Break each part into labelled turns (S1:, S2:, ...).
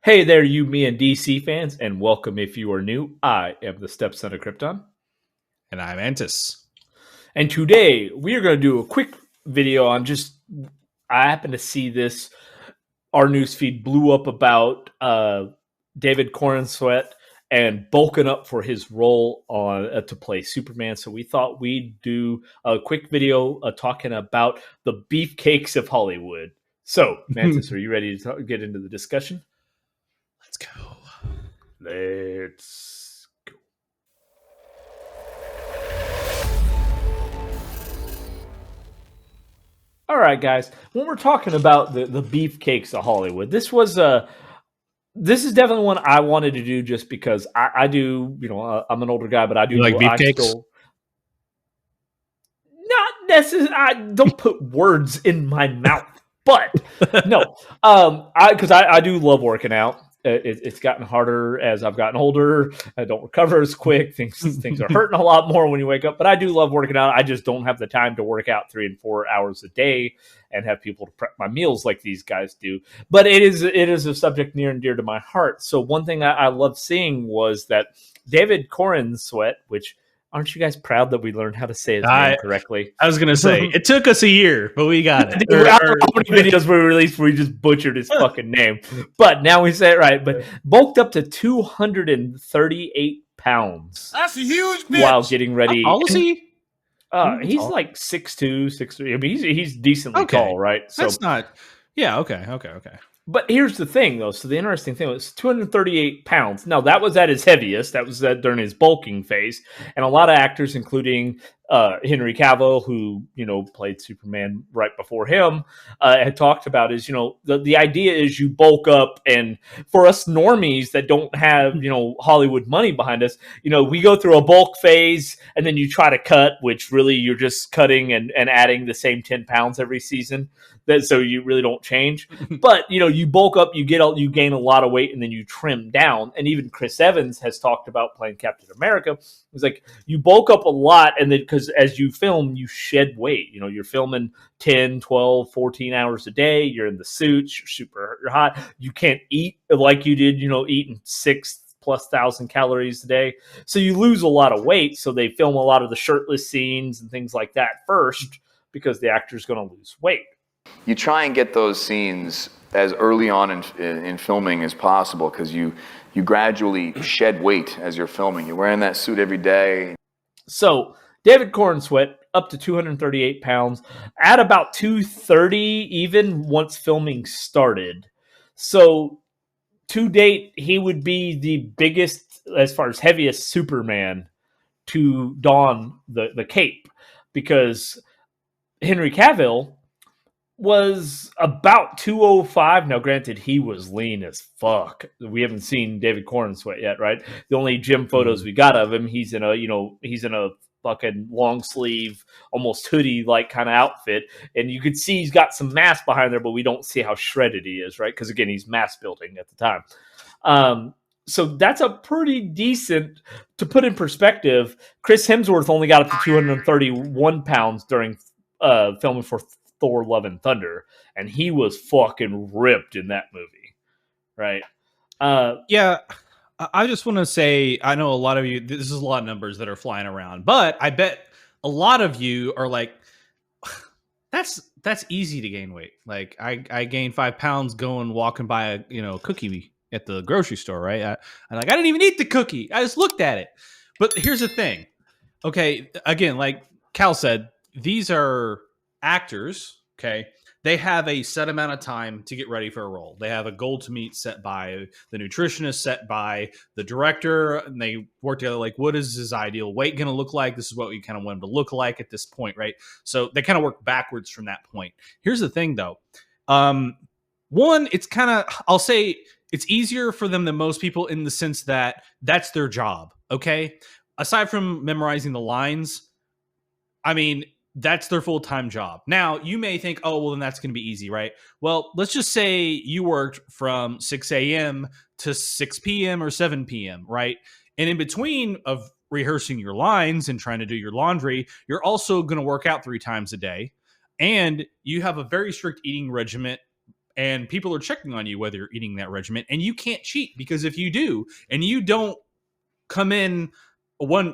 S1: Hey there, you, me, and DC fans, and welcome if you are new. I am the stepson of Krypton,
S2: And I'm Antis.
S1: and today we are going to do a quick video on I happen to see this. Our newsfeed blew up about David Corenswet and bulking up for his role on to play Superman. So we thought we'd do a quick video talking about the beefcakes of Hollywood. So, Mantis, are you ready to get into the discussion?
S2: Let's go.
S1: Let's go. All right, guys. When we're talking about the beefcakes of Hollywood, this is definitely one I wanted to do just because I do. I'm an older guy, but
S2: You like
S1: I
S2: beefcakes?
S1: still not necessarily. I don't put words in my mouth, but no, I do love working out. It's gotten harder as I've gotten older. I don't recover as quick. Things are hurting a lot more when you wake up. But I do love working out. I just don't have the time to work out 3 and 4 hours a day and have people to prep my meals like these guys do. But it is a subject near and dear to my heart. So one thing I loved seeing was that David Corenswet, which aren't you guys proud that we learned how to say his name correctly?
S2: I was going to say, it took us a year, but we got it.
S1: I don't know how many videos we released where we just butchered his fucking name. But now we say it right. But bulked up to 238 pounds.
S3: That's a huge bitch.
S1: While getting ready.
S2: How tall is he?
S1: He's like 6'2", 6'3". I mean, he's decently tall, right?
S2: So that's not... Yeah, okay.
S1: But here's the thing, though. So the interesting thing was 238 pounds. Now, that was at his heaviest. That was during his bulking phase. And a lot of actors, including Henry Cavill, who, played Superman right before him, had talked about is, the idea is you bulk up. And for us normies that don't have, Hollywood money behind us, we go through a bulk phase and then you try to cut, which really you're just cutting and adding the same 10 pounds every season. So you really don't change. But, you bulk up, you gain a lot of weight, and then you trim down. And even Chris Evans has talked about playing Captain America. It's like you bulk up a lot, and then because as you film, you shed weight. You're filming 10, 12, 14 hours a day. You're in the suits. You're super hot. You can't eat like you did, eating 6,000+ calories a day. So you lose a lot of weight. So they film a lot of the shirtless scenes and things like that first because the actor's going to lose weight.
S4: You try and get those scenes as early on in filming as possible because you gradually shed weight as you're filming. You're wearing that suit every day.
S1: So David Corenswet up to 238 pounds at about 230 even once filming started. So to date, he would be the biggest, as far as heaviest Superman to don the cape because Henry Cavill was about 205. Now, granted, he was lean as fuck. We haven't seen David Corenswet yet, right? The only gym photos we got of him, he's in a fucking long sleeve, almost hoodie like kind of outfit, and you could see he's got some mass behind there, but we don't see how shredded he is, right? Because again, he's mass building at the time. So that's a pretty decent, to put in perspective. Chris Hemsworth only got up to 231 pounds during filming for Thor: Love and Thunder, and he was fucking ripped in that movie, right?
S2: Yeah, I just want to say, I know a lot of you, this is a lot of numbers that are flying around, but I bet a lot of you are like, that's easy to gain weight. Like I gained 5 pounds walking by a cookie at the grocery store, right? I didn't even eat the cookie. I just looked at it. But here's the thing. Okay, again, like Cal said, these are actors, okay? They have a set amount of time to get ready for a role. They have a goal to meet set by the nutritionist, set by the director, and they work together like, what is his ideal weight going to look like? This is what we kind of want him to look like at this point, right? So they kind of work backwards from that point. Here's the thing, though. One, it's kind of, I'll say it's easier for them than most people in the sense that that's their job, okay? Aside from memorizing the lines, I mean, that's their full-time job. Now, you may think, oh, well, then that's going to be easy, right? Well, let's just say you worked from 6 a.m. to 6 p.m. or 7 p.m., right? And in between of rehearsing your lines and trying to do your laundry, you're also going to work out 3 times a day. And you have a very strict eating regimen and people are checking on you whether you're eating that regimen, and you can't cheat, because if you do and you don't come in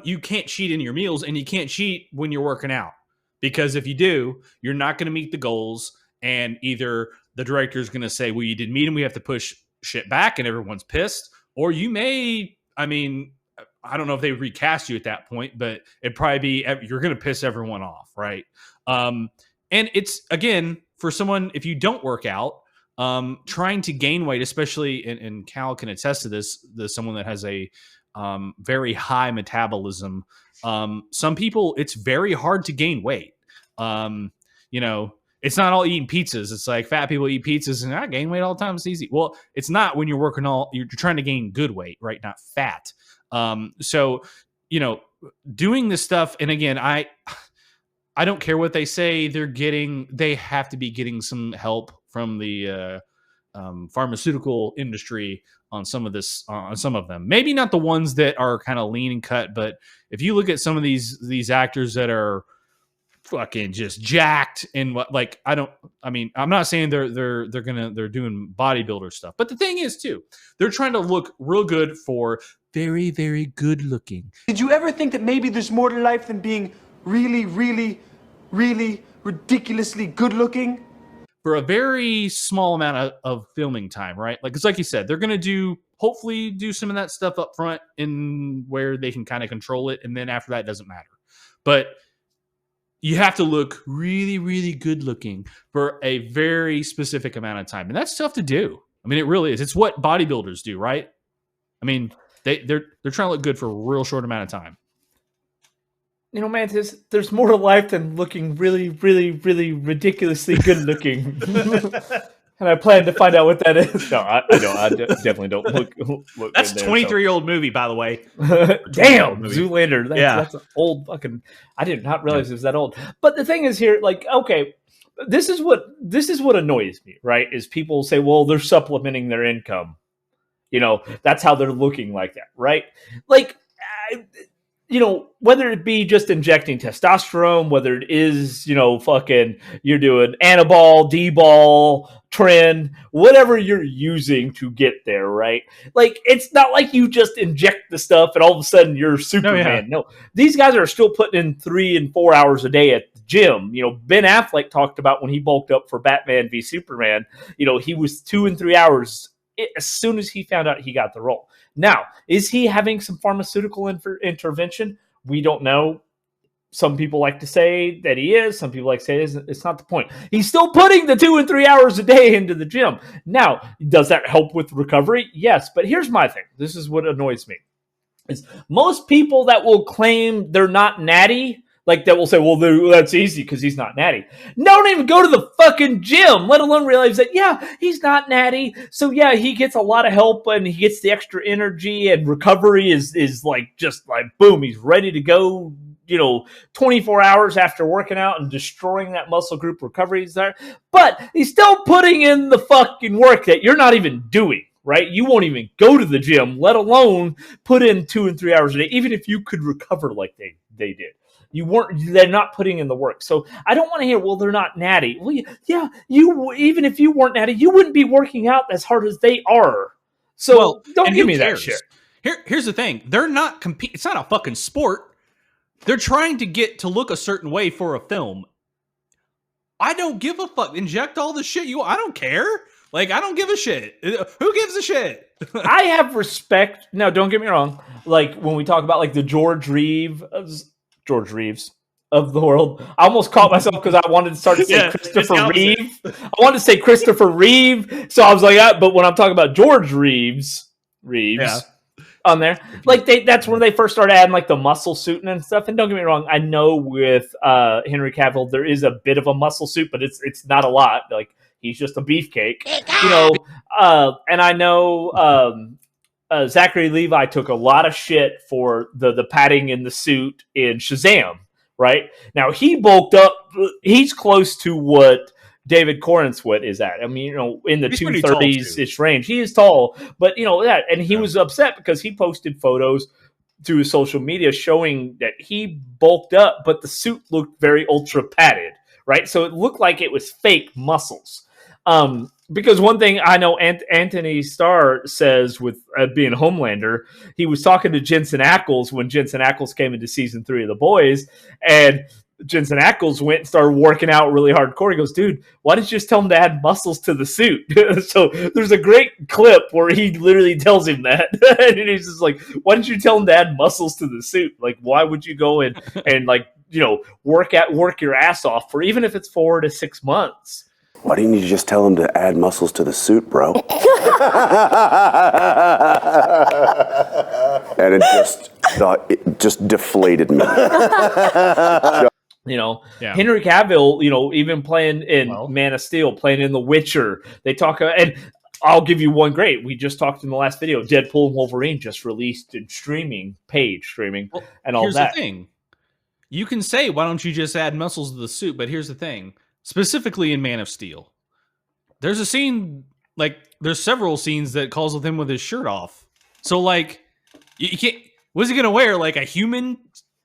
S2: you can't cheat in your meals, and you can't cheat when you're working out, because if you do, you're not going to meet the goals, and either the director is going to say, well, you didn't meet them, we have to push shit back, and everyone's pissed, or you may, I mean, I don't know if they recast you at that point, but it'd probably be, you're going to piss everyone off, right? And it's, again, for someone, if you don't work out, trying to gain weight, especially, and Cal can attest to this, someone that has a very high metabolism. Some people, it's very hard to gain weight. You know, it's not all eating pizzas. It's like fat people eat pizzas and I gain weight all the time. It's easy. Well, it's not when you're you're trying to gain good weight, right? Not fat. So, you know, doing this stuff. And again, I don't care what they say. They have to be getting some help from the pharmaceutical industry on some of this, on some of them. Maybe not the ones that are kind of lean and cut, but if you look at some of these actors that are fucking just jacked and what, like, I'm not saying they're doing bodybuilder stuff, but the thing is too, they're trying to look real good for very, very good looking.
S3: Did you ever think that maybe there's more to life than being really, really, really ridiculously good looking?
S2: For a very small amount of filming time, right? Like, it's like you said, they're going to hopefully do some of that stuff up front in where they can kind of control it. And then after that, it doesn't matter. But you have to look really, really good looking for a very specific amount of time. And that's tough to do. I mean, it really is. It's what bodybuilders do, right? I mean, they're trying to look good for a real short amount of time.
S1: You know, man, there's more to life than looking really, really, really ridiculously good looking. And I plan to find out what that is. No, I don't. I definitely don't look.
S2: That's a 23-year-old movie, by the way.
S1: Damn, Zoolander. That's an old fucking. I did not realize it was that old. But the thing is here, like, okay, this is what annoys me, right? Is people say, well, they're supplementing their income. You know, that's how they're looking like that, right? Like. You know, whether it be just injecting testosterone, whether it is, you know, fucking, you're doing Anabol, D-ball, Tren, whatever you're using to get there, right? Like, it's not like you just inject the stuff and all of a sudden you're Superman. No, these guys are still putting in 3 and 4 hours a day at the gym. You know, Ben Affleck talked about when he bulked up for Batman v Superman, you know, he was 2 and 3 hours as soon as he found out he got the role. Now, is he having some pharmaceutical intervention? We don't know. Some people like to say that he is. Some people like to say it's not the point. He's still putting the 2 and 3 hours a day into the gym. Now, does that help with recovery? Yes, but here's my thing. This is what annoys me. Is most people that will claim they're not natty, like that will say, well, that's easy because he's not natty. Don't even go to the fucking gym, let alone realize that, yeah, he's not natty. So, yeah, he gets a lot of help and he gets the extra energy and recovery is like, just like, boom, he's ready to go, you know, 24 hours after working out and destroying that muscle group. Recovery is there. But he's still putting in the fucking work that you're not even doing. Right? You won't even go to the gym, let alone put in 2 and 3 hours a day, even if you could recover like they did. They're not putting in the work. So I don't want to hear, well, they're not natty. Well, yeah, even if you weren't natty, you wouldn't be working out as hard as they are. So don't give me that shit.
S2: Here's the thing. They're not it's not a fucking sport. They're trying to get to look a certain way for a film. I don't give a fuck. Inject all the shit I don't care. Like, I don't give a shit. Who gives a shit?
S1: I have respect. No, don't get me wrong. Like, when we talk about, like, the George Reeves of the world, I almost caught myself because I wanted to start to say Christopher Reeve. I wanted to say Christopher Reeve. So I was like, but when I'm talking about George Reeves on there, like, that's when they first started adding, like, the muscle suit and stuff. And don't get me wrong, I know with Henry Cavill, there is a bit of a muscle suit, but it's not a lot. Like, he's just a beefcake, you know. And I know Zachary Levi took a lot of shit for the padding in the suit in Shazam, right? Now, he bulked up. He's close to what David Corenswet is at. I mean, you know, in the 230s-ish range. He is tall, but, you know, that. And he was upset because he posted photos to his social media showing that he bulked up, but the suit looked very ultra padded, right? So it looked like it was fake muscles. Because one thing I know Anthony Starr says with being Homelander, he was talking to Jensen Ackles when Jensen Ackles came into season 3 of The Boys, and Jensen Ackles went and started working out really hardcore. He goes, dude, why didn't you just tell him to add muscles to the suit? So there's a great clip where he literally tells him that. And he's just like, why didn't you tell him to add muscles to the suit? Like, why would you go and like, you know, work your ass off for, even if it's 4 to 6 months?
S5: Why didn't you just tell him to add muscles to the suit, bro? And it just deflated me.
S1: You know, Henry Cavill, you know, even playing in Man of Steel, playing in The Witcher, they talk, and I'll give you one great. We just talked in the last video, Deadpool and Wolverine just released in paid streaming, and all that. Here's
S2: the thing. You can say, why don't you just add muscles to the suit? But here's the thing. Specifically in Man of Steel, there's a scene, like, there's several scenes that calls with him with his shirt off. So, like, you can't, what's he going to wear? Like a human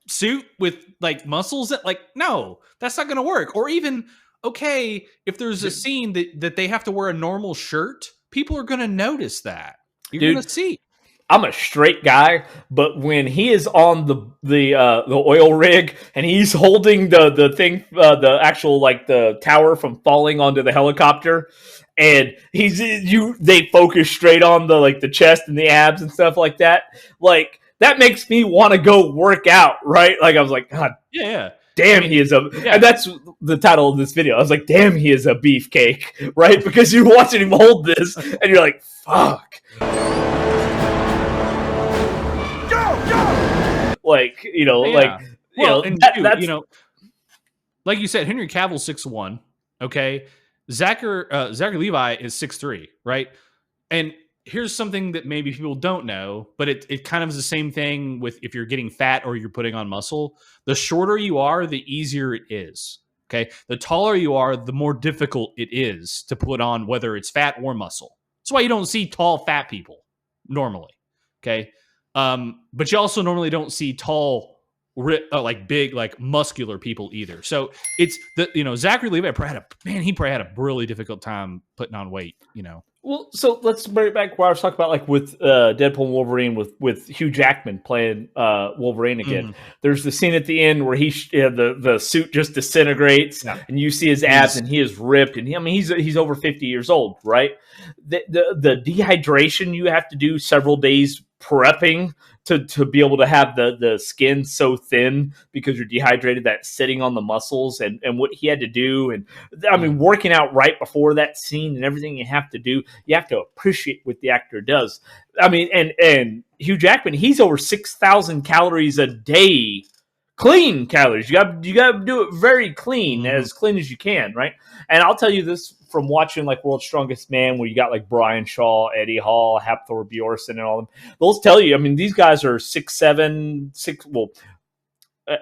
S2: suit with, like, muscles? That, like, no, that's not going to work. Or even, okay, if there's a scene that they have to wear a normal shirt, people are going to notice that. You're going to see.
S1: I'm a straight guy, but when he is on the oil rig and he's holding the thing, the actual, like, the tower from falling onto the helicopter, and they focus straight on the chest and the abs and stuff like that, like, that makes me want to go work out, right? Like, I was like, God, damn, he is and that's the title of this video. I was like, damn, he is a beefcake, right? Because you're watching him hold this, and you're like, fuck. Like, you know, that's,
S2: you know, like you said, Henry Cavill's 6'1", okay? Zachary Levi is 6'3", right? And here's something that maybe people don't know, but it kind of is the same thing with if you're getting fat or you're putting on muscle. The shorter you are, the easier it is, okay? The taller you are, the more difficult it is to put on, whether it's fat or muscle. That's why you don't see tall, fat people normally, okay? But you also normally don't see tall, like big, like muscular people either. So it's Zachary Levi he probably had a really difficult time putting on weight, you know.
S1: Well, so let's bring it back where I was talking about, like, with Deadpool and Wolverine with Hugh Jackman playing Wolverine again. Mm. There's the scene at the end where the suit just disintegrates, and you see his abs, and he is ripped, and he's over 50 years old, right? The dehydration you have to do several days prepping to be able to have the skin so thin because you're dehydrated, that sitting on the muscles, and what he had to do, and I mean, working out right before that scene and everything you have to do, you have to appreciate what the actor does. I mean, and Hugh Jackman, he's over 6,000 calories a day, clean calories. You got to do it very clean, as clean as you can, right? And I'll tell you this from watching, like, World's Strongest Man, where you got, like, Brian Shaw, Eddie Hall, Hafthor Bjornsson, and all of them. Those tell you, I mean, these guys are 6'7", well,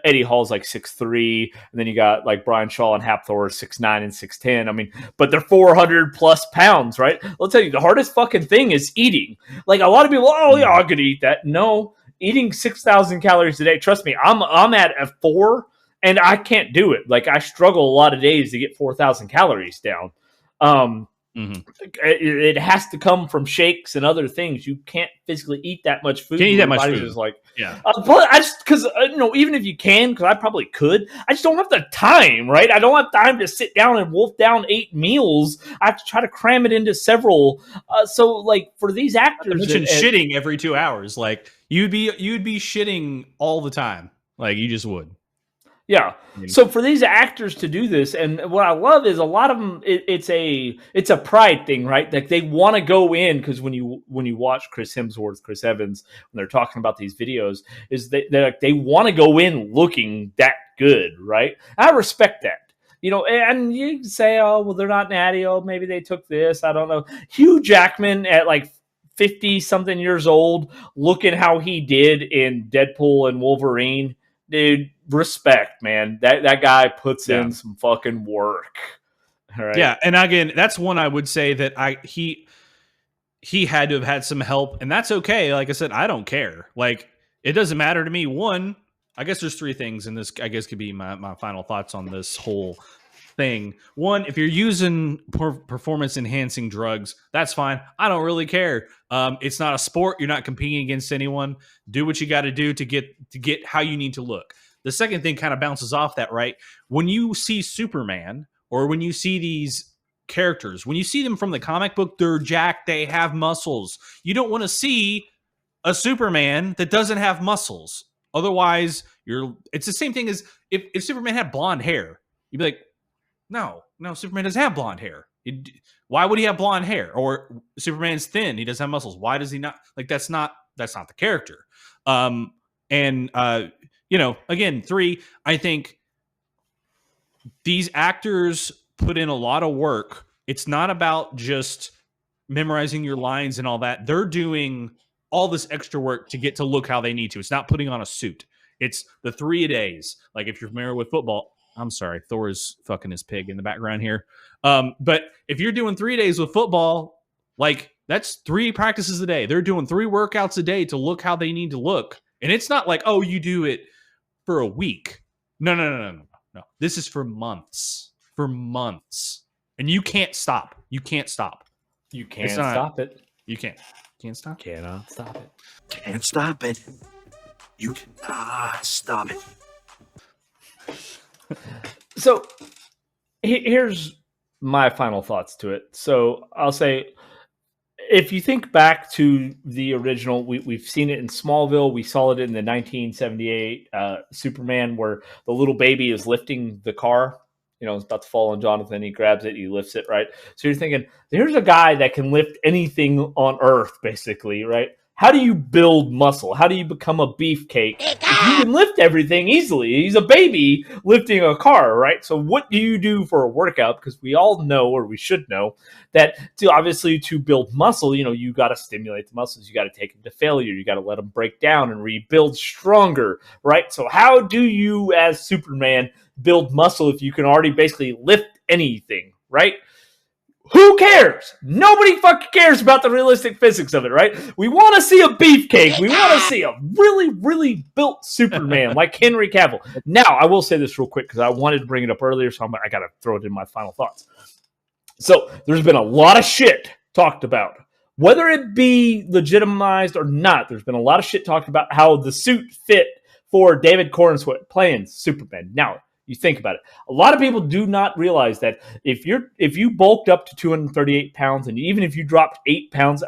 S1: Eddie Hall's like 6'3", and then you got, like, Brian Shaw and Hafthor 6'9" and 6'10". I mean, but they're 400 plus pounds, right? I'll tell you, the hardest fucking thing is eating. Like, a lot of people, oh yeah, I could eat that. No, eating 6,000 calories a day. Trust me, I'm at a 4, and I can't do it. Like, I struggle a lot of days to get 4,000 calories down. It has to come from shakes and other things. You can't physically eat that much food.
S2: Can't eat that much food.
S1: Is like, but I just, because even if you can, because I probably could, I just don't have the time, right? I don't have time to sit down and wolf down 8 meals. I have to try to cram it into several. So, like, for these actors,
S2: mention shitting every 2 hours. Like, you'd be shitting all the time. Like, you just would.
S1: Yeah. So for these actors to do this, and what I love is a lot of them, it's a pride thing, right? Like, they want to go in, because when you watch Chris Hemsworth, Chris Evans, when they're talking about these videos, is they want to go in looking that good, right? I respect that. You know, and you can say, oh, well, they're not natty. Oh, maybe they took this. I don't know. Hugh Jackman at like 50-something years old, looking how he did in Deadpool and Wolverine, dude, respect, man. That guy puts in some fucking work. All right.
S2: Yeah, and again, that's one I would say that he had to have had some help, and that's okay. Like I said, I don't care. Like, it doesn't matter to me. One, I guess there's 3 things, and this, I guess, could be my final thoughts on this whole thing. One, if you're using performance enhancing drugs, that's fine. I don't really care. It's not a sport. You're not competing against anyone. Do what you got to do to get how you need to look. The second thing kind of bounces off that, right? When you see Superman or when you see these characters, when you see them from the comic book, they're jacked, they have muscles. You don't want to see a Superman that doesn't have muscles. Otherwise, it's the same thing as if Superman had blonde hair. You'd be like, no, Superman doesn't have blonde hair. Why would he have blonde hair? Or Superman's thin, he doesn't have muscles. Why does he not? Like, that's not the character. Again, 3, I think these actors put in a lot of work. It's not about just memorizing your lines and all that. They're doing all this extra work to get to look how they need to. It's not putting on a suit. It's the 3-a-days. Like, if you're familiar with football, I'm sorry, Thor is fucking his pig in the background here. But if you're doing 3 days with football, like, that's 3 practices a day. They're doing 3 workouts a day to look how they need to look. And it's not like, oh, you do it for a week. No. This is for months. For months. And you can't stop. You can't stop.
S1: You can't stop it.
S2: You can't. Can't stop.
S1: Cannot stop it.
S6: Can't stop it. You cannot stop it.
S1: So here's my final thoughts to it. So I'll say, if you think back to the original, we've seen it in Smallville. We saw it in the 1978 Superman, where the little baby is lifting the car. It's about to fall on Jonathan. He grabs it. He lifts it, right? So you're thinking, there's a guy that can lift anything on Earth, basically, right? How do you build muscle? How do you become a beefcake? If you can lift everything easily. He's a baby lifting a car, right? So what do you do for a workout? Because we all know, or we should know, that to build muscle, you got to stimulate the muscles. You got to take them to failure. You got to let them break down and rebuild stronger, right? So how do you, as Superman, build muscle if you can already basically lift anything, right? Who cares? Nobody fucking cares about the realistic physics of it, right? We want to see a beefcake. We want to see a really, really built Superman like Henry Cavill. Now, I will say this real quick because I wanted to bring it up earlier, so I got to throw it in my final thoughts. So there's been a lot of shit talked about. Whether it be legitimized or not, there's been a lot of shit talked about how the suit fit for David Corenswet playing Superman. Now, you think about it. A lot of people do not realize that if you bulked up to 238 pounds, and even if you dropped 8 pounds,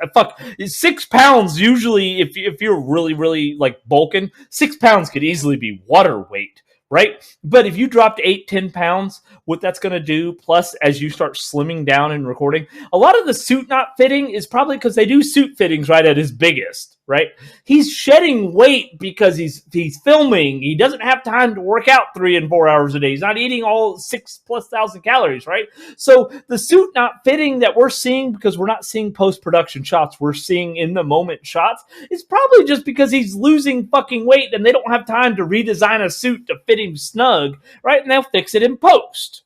S1: 6 pounds usually, if you're really, really like bulking, 6 pounds could easily be water weight, right? But if you dropped 10 pounds, what that's going to do, plus as you start slimming down and recording, a lot of the suit not fitting is probably because they do suit fittings right at his biggest, right? He's shedding weight because he's filming. He doesn't have time to work out 3 and 4 hours a day. He's not eating all 6,000+ calories, right? So the suit not fitting that we're seeing, because we're not seeing post-production shots, we're seeing in the moment shots, is probably just because he's losing fucking weight and they don't have time to redesign a suit to fit him snug, right? And they'll fix it in post.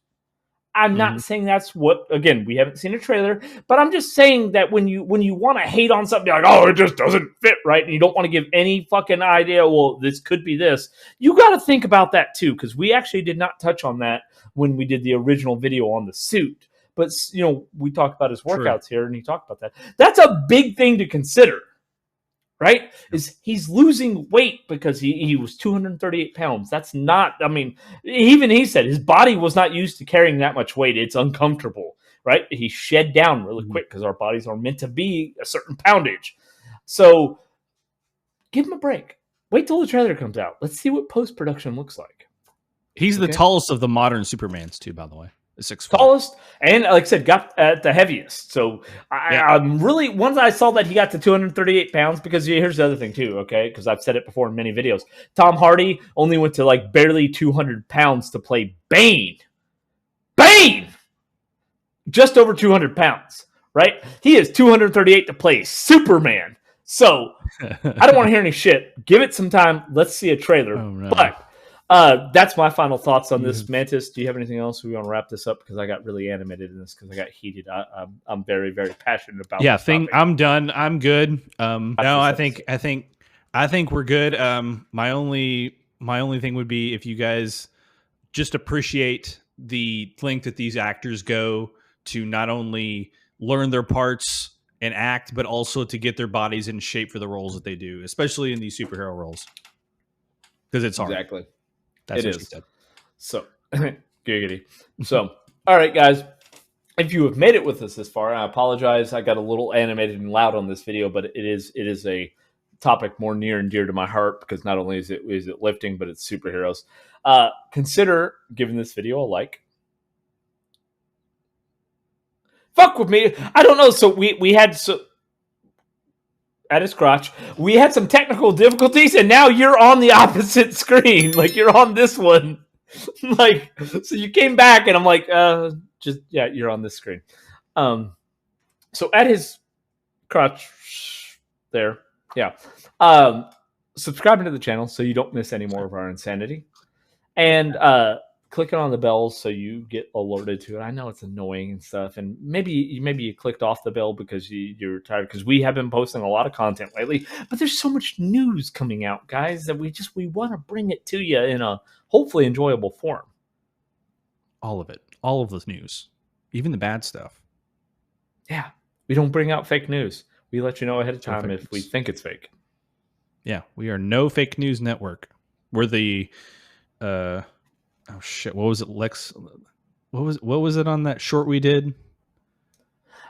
S1: I'm not saying that's what, again, we haven't seen a trailer, but I'm just saying that when you want to hate on something like, oh, it just doesn't fit right, and you don't want to give any fucking idea, well, this could be this, you got to think about that too, because we actually did not touch on that when we did the original video on the suit. But, we talked about his workouts here, and he talked about that. That's a big thing to consider. Right? Is he's losing weight because he was 238 pounds. That's not, even he said his body was not used to carrying that much weight. It's uncomfortable, right? He shed down really quick because our bodies are meant to be a certain poundage. So give him a break. Wait till the trailer comes out. Let's see what post-production looks like.
S2: He's the tallest of the modern Supermans too, by the way. 6'4".
S1: Tallest, and like I said, got at the heaviest. So I'm really, once I saw that he got to 238 pounds, because here's the other thing too, okay? Because I've said it before in many videos. Tom Hardy only went to like barely 200 pounds to play Bane. Bane! Just over 200 pounds, right? He is 238 to play Superman. So I don't want to hear any shit. Give it some time. Let's see a trailer. Oh, no. But that's my final thoughts on this. Mantis, do you have anything else? We want to wrap this up because I got really animated in this because I got heated. I'm very, very passionate about.
S2: Yeah, I'm done. I'm good. No, I think we're good. My only thing would be if you guys just appreciate the length that these actors go to not only learn their parts and act, but also to get their bodies in shape for the roles that they do, especially in these superhero roles. Because it's hard.
S1: Exactly.
S2: That's
S1: It
S2: what
S1: is.
S2: she said.
S1: So, giggity. So, all right, guys. If you have made it with us this far, I apologize. I got a little animated and loud on this video, but it is a topic more near and dear to my heart because not only is it lifting, but it's superheroes. Consider giving this video a like. Fuck with me. I don't know. So we had at his crotch. We had some technical difficulties, and now you're on the opposite screen. Like you're on this one. Like so you came back, and I'm like, you're on this screen. So at his crotch there, yeah. Subscribing to the channel so you don't miss any more of our insanity, and clicking on the bell so you get alerted to it. I know it's annoying and stuff, and maybe you clicked off the bell because you're tired, because we have been posting a lot of content lately, but there's so much news coming out, guys, that we want to bring it to you in a hopefully enjoyable form.
S2: All of it. All of the news. Even the bad stuff.
S1: Yeah. We don't bring out fake news. We let you know ahead of time if we think it's fake.
S2: Yeah, we are no fake news network. We're the oh shit, what was it, Lex? What was it on that short we did?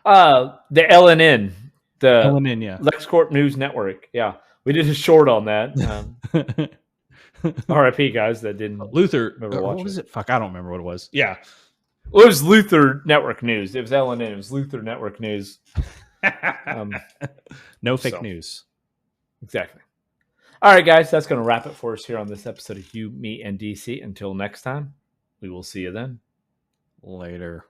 S1: The LNN, the
S2: LNN, yeah.
S1: LexCorp News Network. Yeah, we did a short on that. RIP guys that didn't
S2: Luther.
S1: remember
S2: What
S1: watching
S2: was it? Fuck, I don't remember what it was. Yeah,
S1: well, it was Luther Network News. It was LNN. It was Luther Network News.
S2: No fake news.
S1: Exactly. All right, guys, that's going to wrap it for us here on this episode of You, Me, and DC. Until next time, we will see you then.
S2: Later.